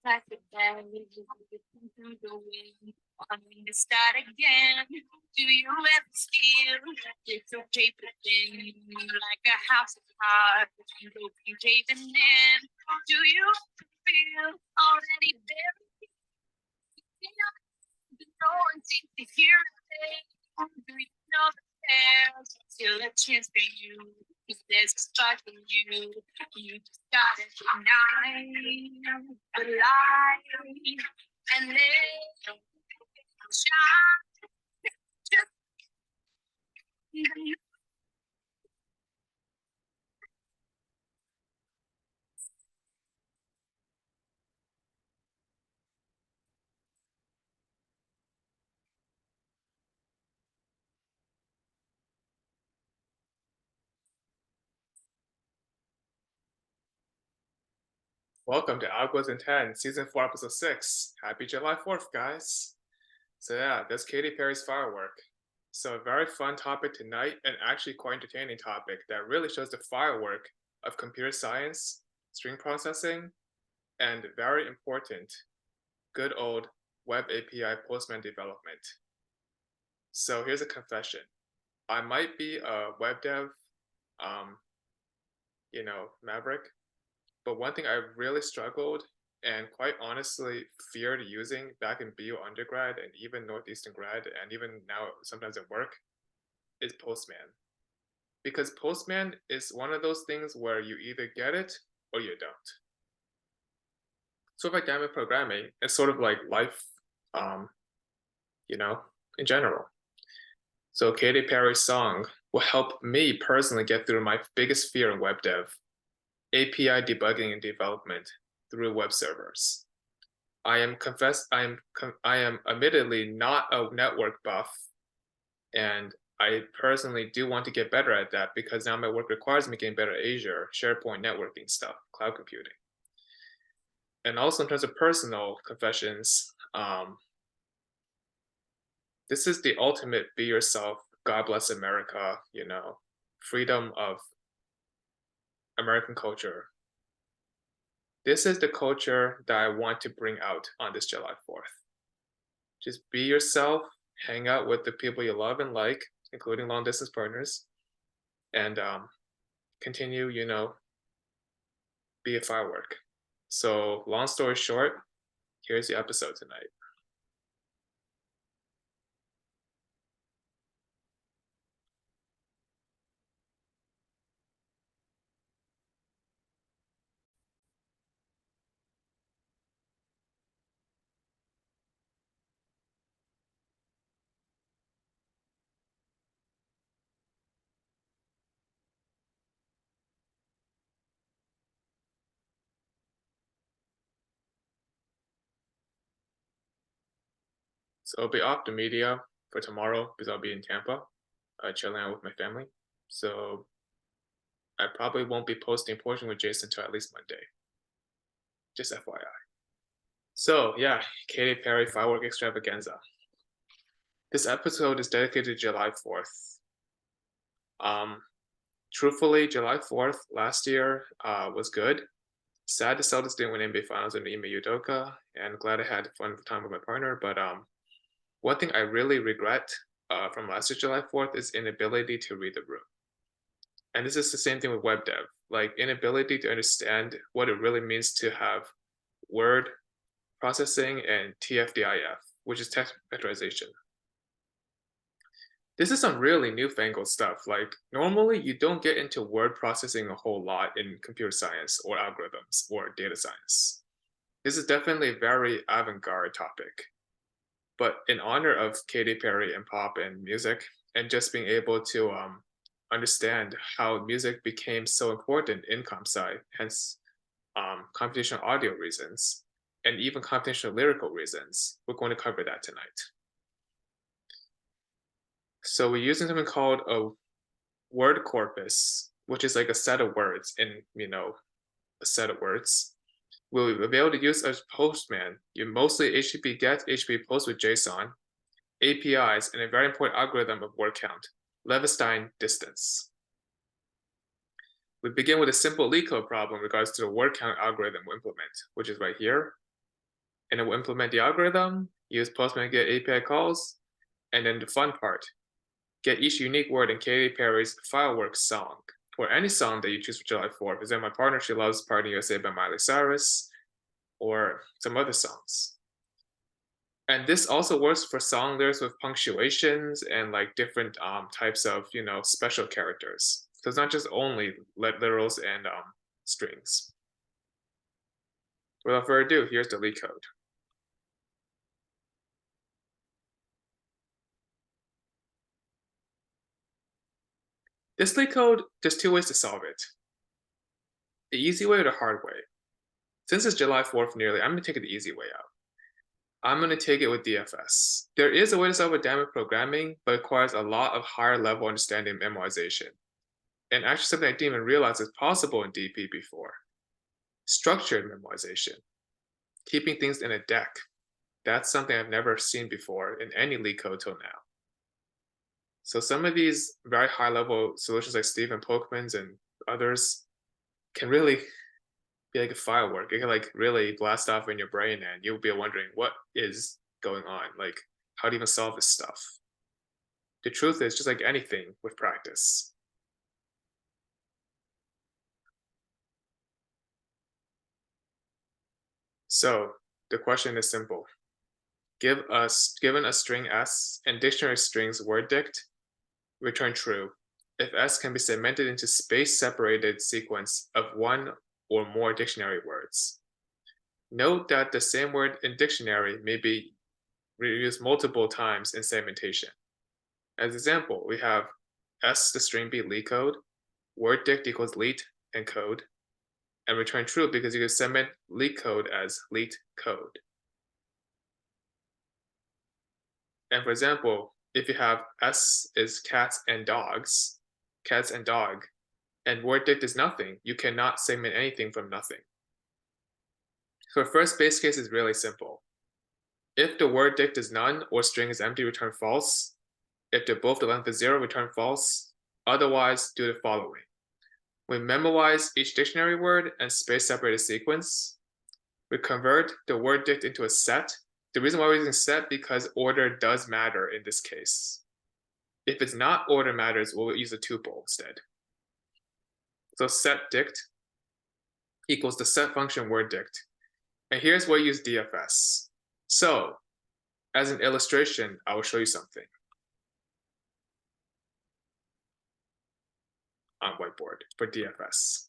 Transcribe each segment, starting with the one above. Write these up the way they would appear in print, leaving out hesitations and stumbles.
plastic bag, through the wind, wanting to start again. Do you ever feel little paper thin, like a house of cards, you go caving in? Do you ever feel already buried? No one seems to hear a thing. Do you know that there's still a chance for you? If there's a spark in you, you just gotta ignite the light and then shine. Just Welcome to Algos in 10, Season 4, Episode 6. Happy July 4th, guys. So yeah, that's Katy Perry's Firework. So a very fun topic tonight, and actually quite entertaining topic that really shows the firework of computer science, string processing, and very important, good old Web API Postman development. So here's a confession. I might be a web dev, maverick, but one thing I really struggled and quite honestly feared using back in BU undergrad and even Northeastern grad and even now sometimes at work is Postman. Because Postman is one of those things where you either get it or you don't. Sort of like dynamic programming, it's sort of like life, in general. So Katy Perry's song will help me personally get through my biggest fear in web dev, API debugging and development through web servers. I am admittedly not a network buff, and I personally do want to get better at that because now my work requires me getting better at Azure, SharePoint networking stuff, cloud computing. And also in terms of personal confessions, this is the ultimate be yourself, God bless America, freedom of American culture. This is the culture that I want to bring out on this July 4th. Just be yourself, hang out with the people you love and like, including long distance partners, and continue, be a firework. So, long story short, here's the episode tonight. So, I'll be off the media for tomorrow because I'll be in Tampa, chilling out with my family. So, I probably won't be posting Portion with Jason until at least Monday. Just FYI. So, yeah, Katy Perry Firework Extravaganza. This episode is dedicated to July 4th. Truthfully, July 4th last year was good. Sad the Celtics didn't win NBA Finals in Ime Udoka, and glad I had fun time with my partner. But one thing I really regret from last year's July 4th is inability to read the room. And this is the same thing with web dev, like inability to understand what it really means to have word processing and TF-DIF, which is text vectorization. This is some really newfangled stuff. Like normally you don't get into word processing a whole lot in computer science or algorithms or data science. This is definitely a very avant-garde topic. But in honor of Katy Perry and pop and music, and just being able to understand how music became so important in comp sci, hence computational audio reasons, and even computational lyrical reasons, we're going to cover that tonight. So we're using something called a word corpus, which is like a set of words in, a set of words. We'll be able to use as Postman. You mostly HTTP GET, HTTP POST with JSON, APIs, and a very important algorithm of word count, Levestein distance. We begin with a simple LeetCode problem in regards to the word count algorithm we implement, which is right here. and it will implement the algorithm, use Postman get API calls, and then the fun part, get each unique word in Katy Perry's Firework song, or any song that you choose for July 4th. For example, my partner, she loves Party USA by Miley Cyrus, or some other songs. And this also works for song lyrics with punctuations and like different types of, special characters. So it's not just only literals and strings. Without further ado, here's the lead code. This lead code, there's two ways to solve it. The easy way or the hard way. Since it's July 4th nearly, I'm going to take it the easy way out. I'm going to take it with DFS. There is a way to solve with dynamic programming, but it requires a lot of higher level understanding and memorization. And actually something I didn't even realize is possible in DP before. Structured memorization. Keeping things in a deck. That's something I've never seen before in any lead code till now. So some of these very high level solutions like Stephen Polkman's and others can really be like a firework. It can like really blast off in your brain and you'll be wondering what is going on? Like, how do you even solve this stuff? The truth is, just like anything with practice. So the question is simple. Given a string S and dictionary strings word dict, return true if S can be segmented into space-separated sequence of one or more dictionary words. Note that the same word in dictionary may be reused multiple times in segmentation. As example, we have S the string be lead code, word dict equals lead and code, and return true because you can segment lead code as lead code. And for example, if you have S is cats and dogs, cats and dog, and word dict is nothing, you cannot segment anything from nothing. So our first base case is really simple. If the word dict is none or string is empty, return false. If they're both the length is 0, return false. Otherwise, do the following. We memorize each dictionary word and space-separated sequence. We convert the word dict into a set. The reason why we're using set because order does matter in this case. If it's not order matters, we'll use a tuple instead. So set dict equals the set function word dict. And here's where we use DFS. So, as an illustration, I will show you something on whiteboard for DFS.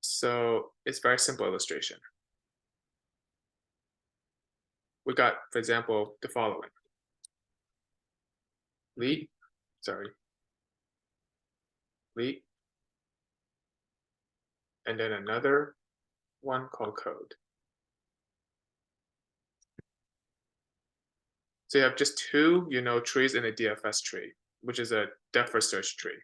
So it's very simple illustration. We got, for example, the following. Lead, and then another one called code. So you have just two, trees in a DFS tree, which is a depth first search tree.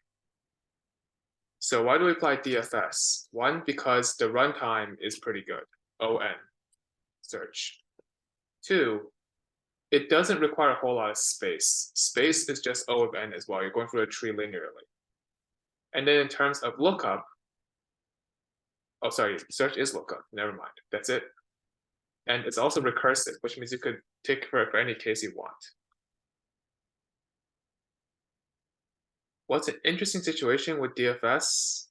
So why do we apply DFS? One, because the runtime is pretty good, ON, search. Two, it doesn't require a whole lot of space. Space is just O of N as well. You're going through a tree linearly. And then in terms of lookup, search is lookup, never mind, that's it. And it's also recursive, which means you could take for any case you want. What's an interesting situation with DFS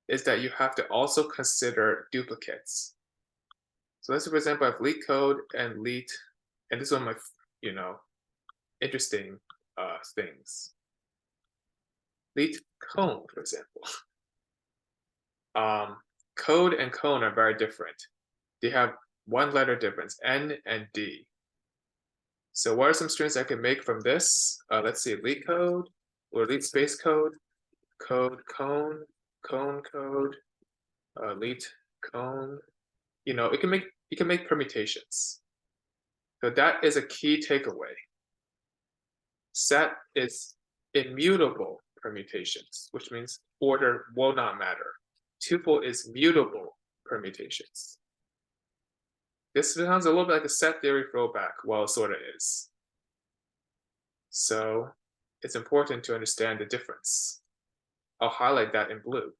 is that you have to also consider duplicates. So let's say, for example, I have lead code and lead, and this is one of my, interesting things. Lead cone, for example. Code and cone are very different. They have one letter difference, N and D. So what are some strings I can make from this? Let's see, lead code or lead space code, code cone, cone code, lead cone. You can make permutations. So that is a key takeaway. Set is immutable permutations, which means order will not matter. Tuple is mutable permutations. This sounds a little bit like a set theory throwback, well, it sort of is. So it's important to understand the difference. I'll highlight that in blue.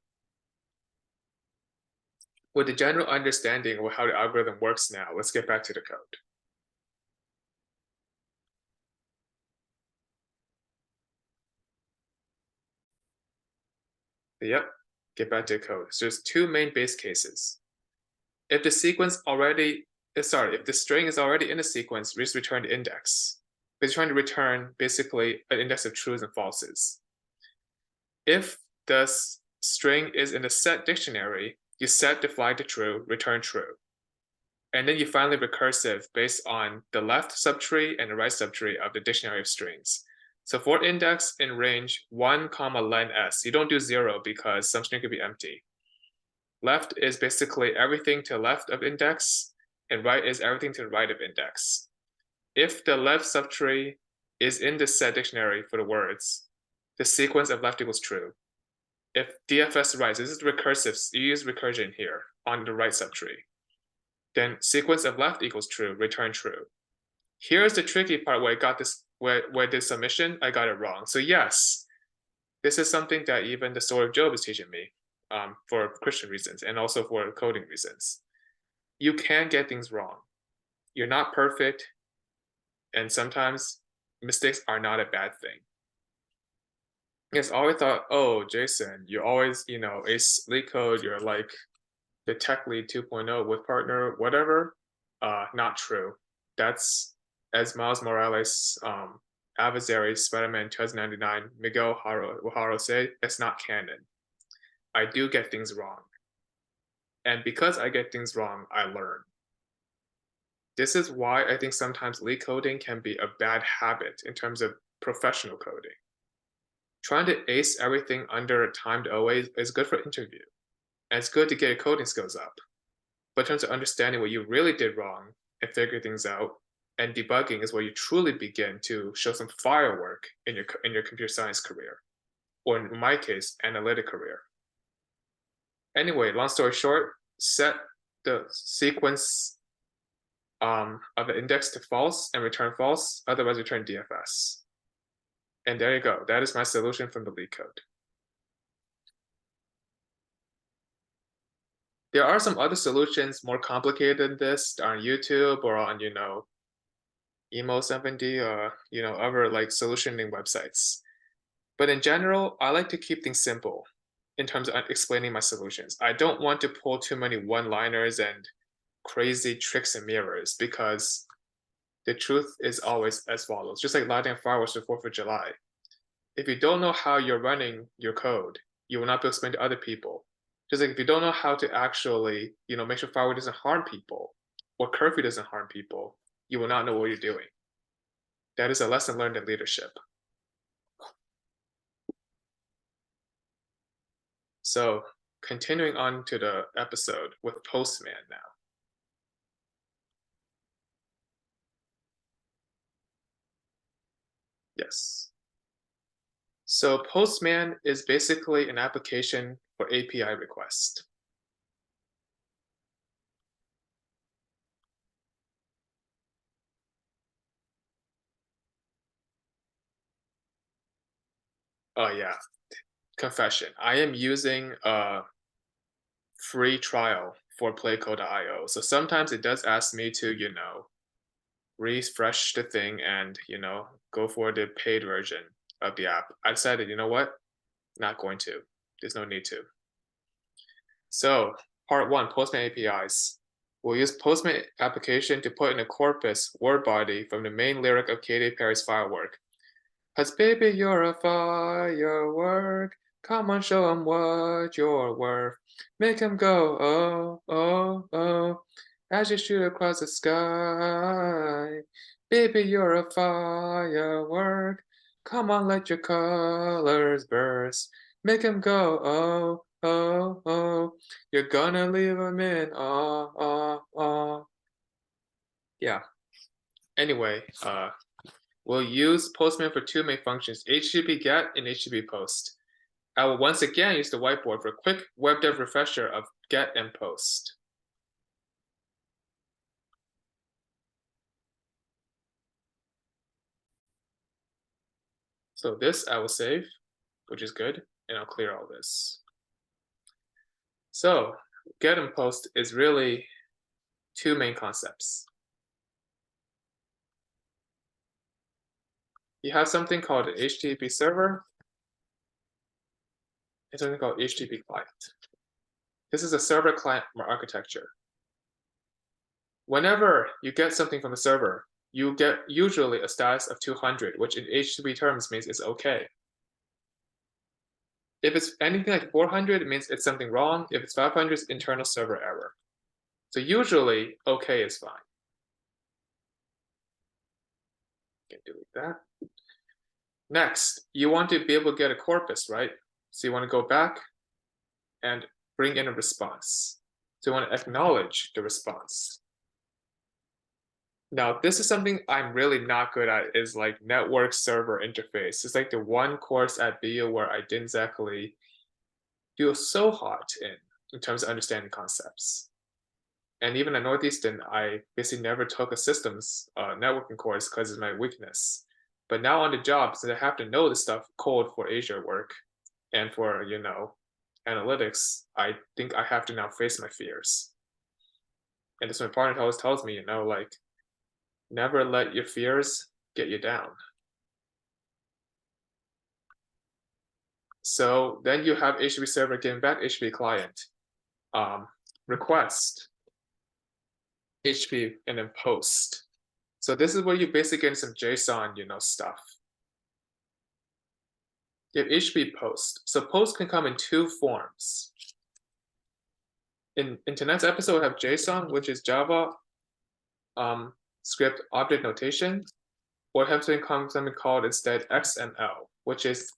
With the general understanding of how the algorithm works now, let's get back to the code. Yep, get back to the code. So there's two main base cases. If the if the string is already in a sequence, we just return the index. We're trying to return basically an index of trues and falses. If the string is in a set dictionary, you set the flag to true, return true. And then you finally recursive based on the left subtree and the right subtree of the dictionary of strings. So for index in range 1, len s, you don't do 0 because some string could be empty. Left is basically everything to the left of index, and right is everything to the right of index. If the left subtree is in the set dictionary for the words, the sequence of left equals true. If DFS right, this is recursive, you use recursion here on the right subtree. Then sequence of left equals true, return true. Here's the tricky part where I got this, where the submission, I got it wrong. So yes, this is something that even the story of Job is teaching me for Christian reasons and also for coding reasons. You can get things wrong. You're not perfect, and sometimes mistakes are not a bad thing. Yes, I always thought, oh, Jason, you always, ace lead code, you're like the tech lead 2.0 with partner, whatever. Not true. That's, as Miles Morales, adversary, Spider-Man 2099, Miguel O'Hara say, it's not canon. I do get things wrong. And because I get things wrong, I learn. This is why I think sometimes lead coding can be a bad habit in terms of professional coding. Trying to ace everything under a timed OA is good for interview. And it's good to get your coding skills up. But in terms of understanding what you really did wrong and figure things out, and debugging is where you truly begin to show some firework in your computer science career, or in my case, analytic career. Anyway, long story short, set the sequence of the index to false and return false, otherwise return DFS. And there you go. That is my solution from the lead code. There are some other solutions more complicated than this on YouTube or on, Emo7D or, other like solutioning websites. But in general, I like to keep things simple in terms of explaining my solutions. I don't want to pull too many one-liners and crazy tricks and mirrors because the truth is always as follows. Just like lighting fireworks for 4th of July. If you don't know how you're running your code, you will not be able to explain to other people. Just like if you don't know how to actually, make sure firework doesn't harm people or curfew doesn't harm people, you will not know what you're doing. That is a lesson learned in leadership. So continuing on to the episode with Postman now. Yes. So Postman is basically an application for API request. Oh yeah, confession. I am using a free trial for playcode.io. So sometimes it does ask me to, refresh the thing and, go for the paid version of the app. I decided, you know what? Not going to. There's no need to. So part 1, Postman APIs. We'll use Postman application to put in a corpus word body from the main lyric of Katy Perry's Firework. 'Cause baby, you're a firework. Come on, show 'em what you're worth. Make 'em go, oh, oh, oh, as you shoot across the sky. Baby, you're a firework. Come on, let your colors burst. Make 'em go, oh, oh, oh. You're gonna leave 'em in, oh, oh, oh. Yeah. Anyway, we'll use Postman for two main functions, HTTP GET and HTTP POST. I will once again use the whiteboard for a quick web dev refresher of GET and POST. So this I will save, which is good, and I'll clear all this. So get and post is really two main concepts. You have something called an HTTP server and something called HTTP client. This is a server client architecture. Whenever you get something from the server, you get usually a status of 200, which in HTTP terms means it's okay. If it's anything like 400, it means it's something wrong. If it's 500, it's internal server error. So usually, okay is fine. Can delete that. Next, you want to be able to get a corpus, right? So you want to go back and bring in a response. So you want to acknowledge the response. Now, this is something I'm really not good at, is like network server interface. It's like the one course at BU where I didn't exactly do so hot in terms of understanding concepts. And even at Northeastern, I basically never took a systems networking course because it's my weakness. But now on the job, since I have to know the stuff code for Asia work and for, analytics, I think I have to now face my fears. And this my partner always tells me, like, never let your fears get you down. So then you have HTTP server getting back HTTP client, request, HTTP, and then post. So this is where you basically get some JSON, stuff. You have HTTP post. So post can come in two forms. In tonight's episode, we have JSON, which is Java script object notation, or have something called instead XML, which is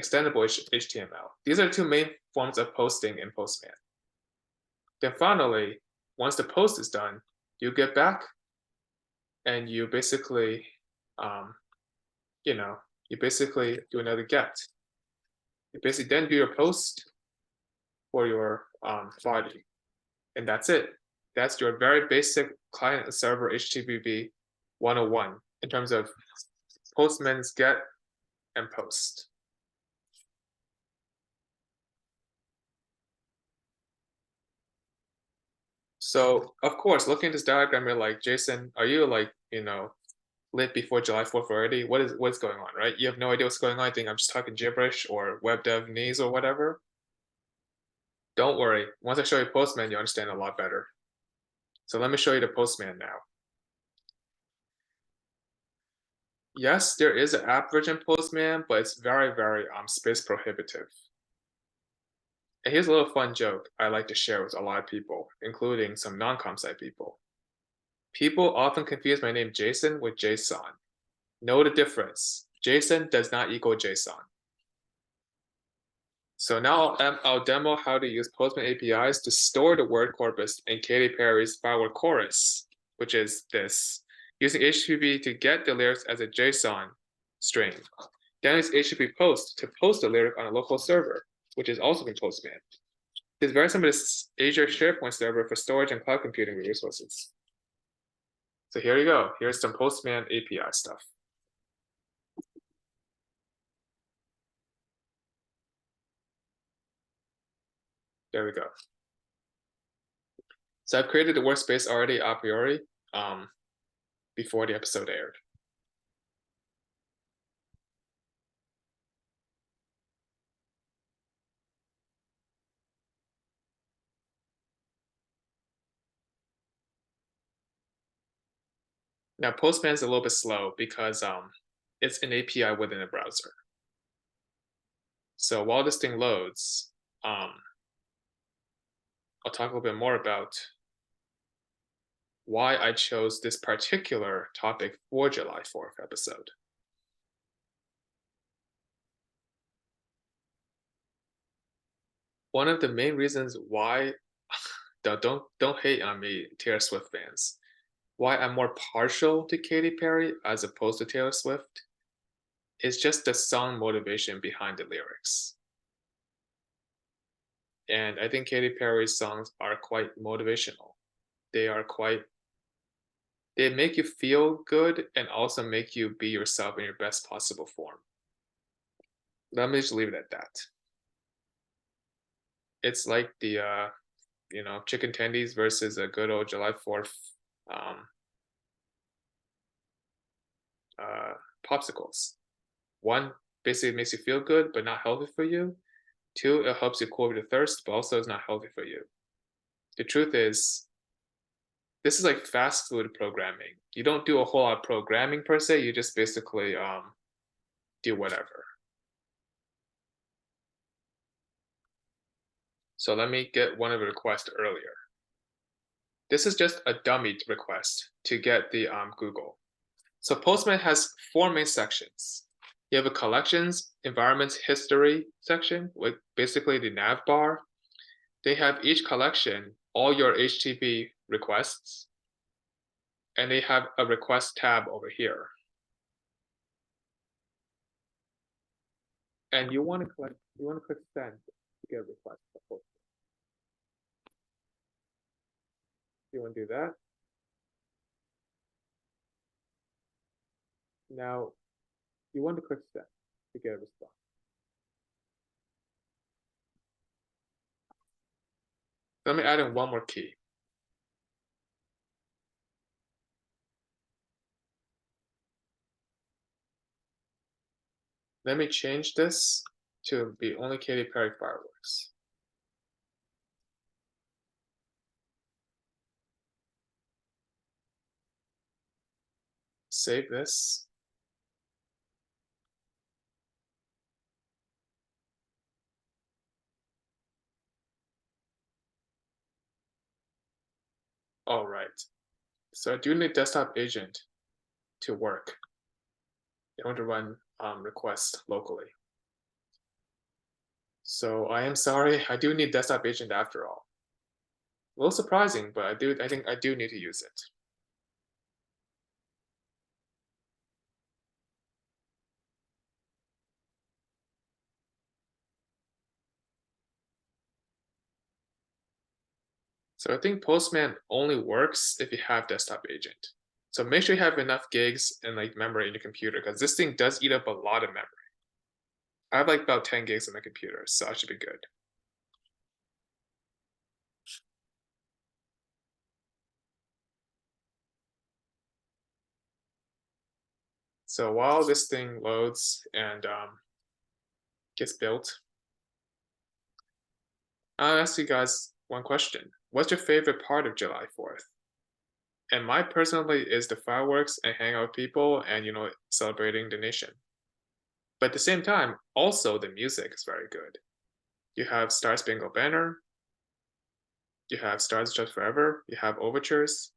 extendable HTML. These are two main forms of posting in Postman. Then finally, once the post is done, you get back and you basically, you basically do another get. You basically then do your post for your body, and that's it. That's your very basic client and server HTTP 101 in terms of Postman's get and post. So of course, looking at this diagram, you're like, Jason, are you like, lit before July 4th already? What's going on, right? You have no idea what's going on. I think I'm just talking gibberish or web dev knees or whatever. Don't worry. Once I show you Postman, you understand a lot better. So let me show you the Postman now. Yes, there is an app version Postman, but it's very, very space prohibitive. And here's a little fun joke I like to share with a lot of people, including some non-com sci people. People often confuse my name Jason with JSON. Know the difference. JSON does not equal JSON. So now I'll demo how to use Postman APIs to store the word corpus in Katy Perry's Firework chorus, which is this, using HTTP to get the lyrics as a JSON string. Then use HTTP post to post the lyric on a local server, which is also in Postman. It's very similar to Azure SharePoint server for storage and cloud computing resources. So here you go. Here's some Postman API stuff. There we go. So I've created the workspace already a priori before the episode aired. Now Postman is a little bit slow because it's an API within a browser. So while this thing loads, I'll talk a little bit more about why I chose this particular topic for July 4th episode. One of the main reasons why, don't hate on me, Taylor Swift fans, why I'm more partial to Katy Perry as opposed to Taylor Swift is just the song motivation behind the lyrics. And I think Katy Perry's songs are quite motivational. They make you feel good and also make you be yourself in your best possible form. Let me just leave it at that. It's like the chicken tendies versus a good old July 4th um, uh, popsicles. One basically makes you feel good, but not healthy for you. Two, it helps you cool your thirst, but also is not healthy for you. The truth is, this is like fast food programming. You don't do a whole lot of programming per se. You just basically do whatever. So let me get one of the requests earlier. This is just a dummy request to get the Google. So Postman has four main sections. You have a collections, environments, history section with basically the nav bar. They have each collection, all your HTTP requests, and they have a request tab over here. And you want to click send to get a request. You want to do that? Now you want to click send to get a response. Let me add in one more key. Let me change this to be only Katy Perry Fireworks. Save this. All right. So I do need desktop agent to work. I want to run requests locally. So I am sorry, I do need desktop agent after all. A little surprising, but I think I do need to use it. So I think Postman only works if you have desktop agent. So make sure you have enough gigs and like memory in your computer because this thing does eat up a lot of memory. I have like about 10 gigs on my computer, so I should be good. So while this thing loads and gets built, I'll ask you guys one question. What's your favorite part of July 4th? And my personally is the fireworks and hang out with people and celebrating the nation. But at the same time, also the music is very good. You have Star Spangled Banner, you have Stars Just Forever, you have overtures.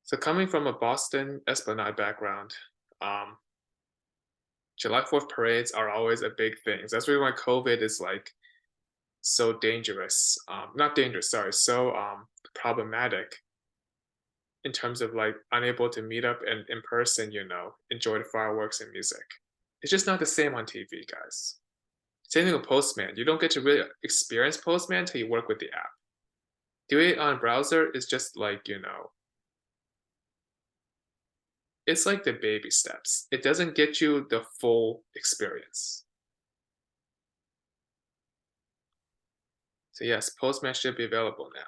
So coming from a Boston Esplanade background, July 4th parades are always a big thing. So that's really why COVID is like so dangerous. Not dangerous, sorry, so problematic in terms of like unable to meet up and in person, enjoy the fireworks and music. It's just not the same on TV, guys. Same thing with Postman. You don't get to really experience Postman until you work with the app. Doing it on a browser is just like, it's like the baby steps. It doesn't get you the full experience. So yes, Postman should be available now.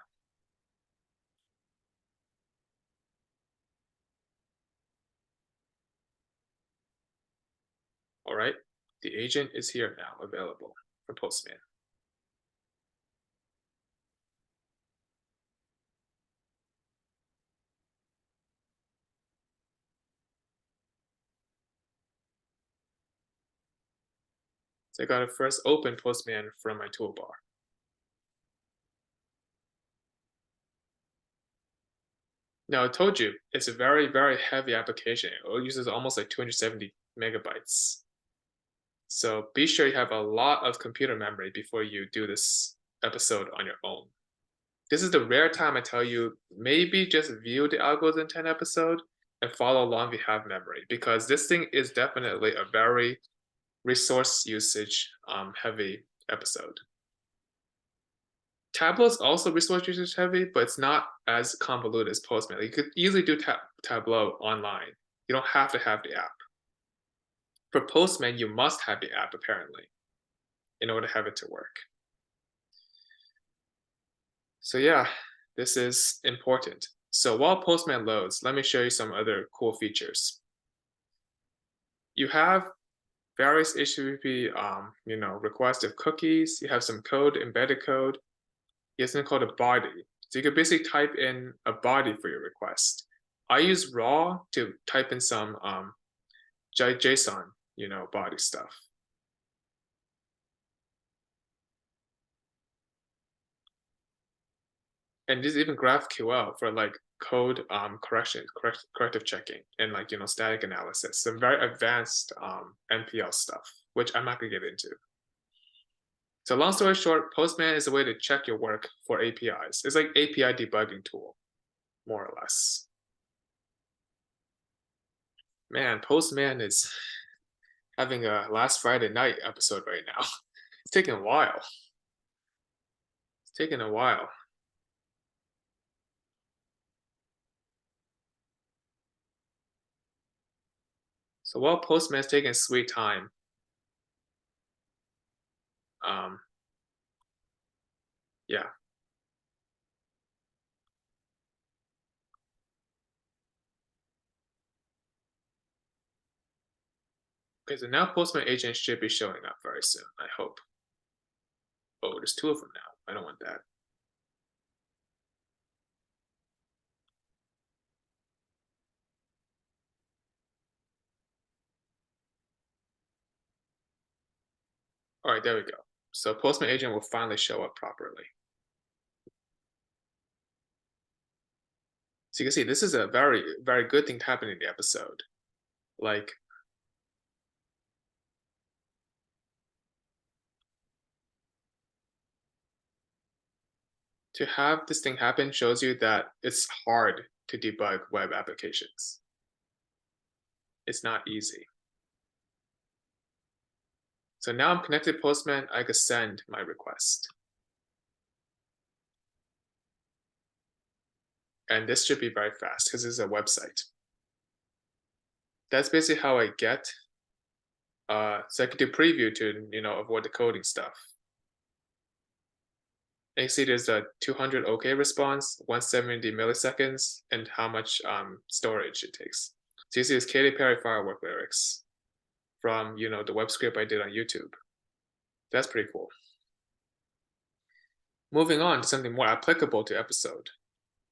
All right, the agent is here now, available for Postman. So I got to first open Postman from my toolbar. Now I told you, it's a very, very heavy application. It uses almost like 270 megabytes. So be sure you have a lot of computer memory before you do this episode on your own. This is the rare time I tell you, maybe just view the Algos in 10 episode and follow along if you have memory, because this thing is definitely a very resource usage heavy episode. Tableau is also resource usage heavy, but it's not as convoluted as Postman. You could easily do Tableau online. You don't have to have the app. For Postman, you must have the app apparently in order to have it to work. So yeah, this is important. So while Postman loads, let me show you some other cool features. You have various HTTP, requests of cookies. You have some code, embedded code. You have something called a body. So you can basically type in a body for your request. I use raw to type in some JSON, body stuff. And there's even GraphQL for like code corrective checking, and like static analysis. Some very advanced NPL stuff, which I'm not gonna get into. So long story short, Postman is a way to check your work for APIs. It's like API debugging tool, more or less. Man, Postman is having a last Friday night episode right now. It's taking a while. It's taking a while. So while Postman's taking sweet time, yeah. Okay, so now Postman agent should be showing up very soon, I hope. Oh, there's 2 of them now. I don't want that. All right, there we go. So Postman agent will finally show up properly. So you can see this is a very, very good thing to happen in the episode. Like, to have this thing happen shows you that it's hard to debug web applications. It's not easy. So now I'm connected to Postman, I can send my request. And this should be very fast because this is a website. That's basically how I get, so I can do preview to, avoid the coding stuff. And you see there's a 200 OK response, 170 milliseconds, and how much storage it takes. So you see this Katy Perry Firework lyrics from, the web script I did on YouTube. That's pretty cool. Moving on to something more applicable to episode.